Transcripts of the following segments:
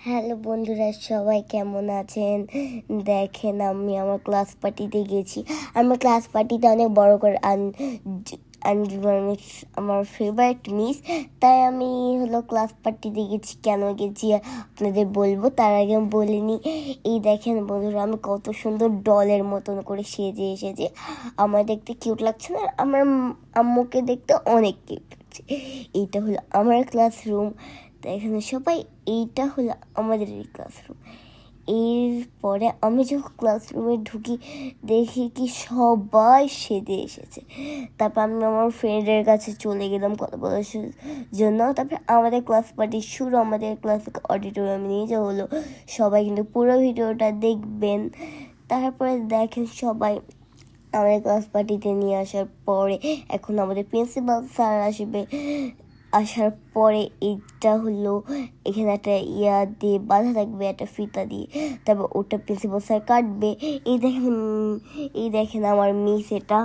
Hello বন্ধুরা, সবাই কেমন আছেন? দেখেন, আমি আমার ক্লাস পার্টিতে গেছি। আমার ক্লাস পার্টিতে অনেক বড় করে আঞ্জুমান মিস আমার ফেভারিট মিস, তাই আমি ক্লাস পার্টিতে গেছি। কেন গেছি আপনাদের বলবো, তার আগে আমি বলিনি। এই দেখেন বন্ধুরা, আমি কত সুন্দর ডলের মতন করে সেজে এসেছি। আমার দেখতে কিউট লাগছে না? আমার আম্মুকে দেখতে অনেক কিউট লাগছে। এইটা হলো আমার ক্লাসরুম। তো এখানে সবাই, এইটা হলো আমাদের এই ক্লাসরুম। এরপরে আমি যখন ক্লাসরুমে ঢুকি, দেখি কি সবাই সেজে এসেছে। তারপর আমি আমার ফ্রেন্ডের কাছে চলে গেলাম কথা বলার জন্য। তারপরে আমাদের ক্লাস পার্টি শুরু। আমাদের ক্লাস অডিটোরিয়ামে নিয়ে যাওয়া হলো। সবাই কিন্তু পুরো ভিডিওটা দেখবেন। তারপরে দেখেন সবাই আমাদের ক্লাস পার্টিতে নিয়ে আসার পরে এখন আমাদের প্রিন্সিপাল স্যার আসবে। আসার পরে এইটা হলো, এখানে একটা ইয়া দিয়ে বাঁধা থাকবে, একটা ফিতা দিয়ে। তারপর ওটা প্রিন্সিপাল স্যার কাটবে। এই দেখেন আমার মিস। এটা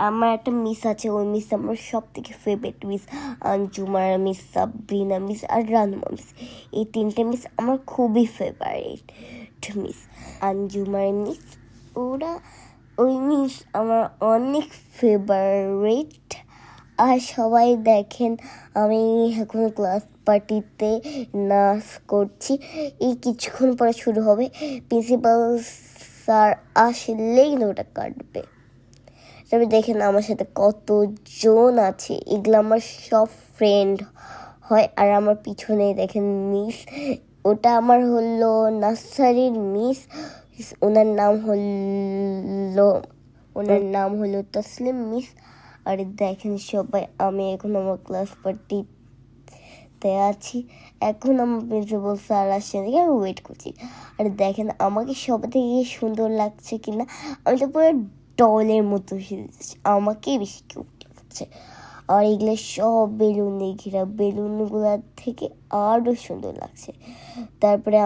আমার একটা মিস আছে, ওই মিস আমার সব থেকে favourite miss. Anjumara miss, Sabrina miss আর রানুমা মিস, এই তিনটে মিস আমার খুবই ফেভারিট মিস। আঞ্জুমারা মিস, ওই মিস আমার অনেক ফেভারিট। আর সবাই দেখেন, আমি এখন ক্লাস পার্টিতে নাচ করছি। এই কিছুক্ষণ পরে শুরু হবে। প্রিন্সিপাল স্যার আসলেই ওটা কাটবে। তবে দেখেন আমার সাথে কতজন আছে, এগুলো আমার সব ফ্রেন্ড হয়। আর আমার পিছনে দেখেন মিস, ওটা আমার হলো নার্সারির মিস। ওনার নাম হলো তসলিম মিস। আর দেখেন সবাই, আমি এখন আমার ক্লাস পার্টিতে আছি। এখন আমার প্রিন্সিপাল স্যার আসছে, দেখে আমি ওয়েট করছি। আর দেখেন আমাকে সব থেকে সুন্দর লাগছে কিনা, আমি তো পুরো ডলের মতো সেজেছি, আমাকে বেশি কিউট লাগছে। আর এগুলো সব বেলুন দিয়ে ঘেরা, বেলুনগুলোর থেকে আরও সুন্দর লাগছে। তারপরে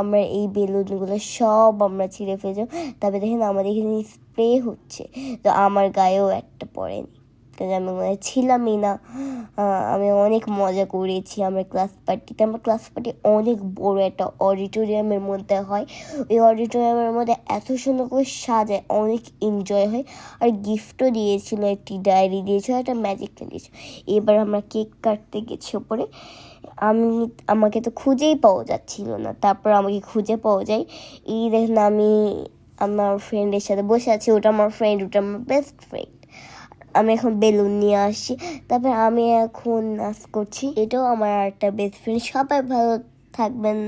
আমরা এই বেলুনগুলো সব আমরা ছিঁড়ে ফেললাম। তারপরে দেখেন আমাদের এখানে স্প্রে হচ্ছে, তো আমার গায়েও একটা পড়েনি, কারণ আমি ছিলামই না। আমি অনেক মজা করেছি আমার ক্লাস পার্টিতে। আমার ক্লাস পার্টি অনেক বড় একটা অডিটোরিয়ামের মধ্যে হয়। ওই অডিটোরিয়ামের মধ্যে এত সুন্দর করে সাজায়, অনেক এনজয় হয়। আর গিফটও দিয়েছিল, একটি ডায়েরি দিয়েছিল, একটা ম্যাজিক পেন দিয়েছিল। এবার আমরা কেক কাটতে গেছি ওপরে। আমাকে তো খুঁজেই পাওয়া যাচ্ছিল না, তারপর আমাকে খুঁজে পাওয়া যায়। এই দেখেন আমি আমার ফ্রেন্ডের সাথে বসে আছি, ওটা আমার ফ্রেন্ড, ওটা আমার বেস্ট ফ্রেন্ড। আমি এখন বেলুন নিয়ে আসছি, তারপর আমি এখন নাচ করছি। এটাও আমার একটা বেস্ট ফ্রেন্ড। সবাই ভালো থাকবেন।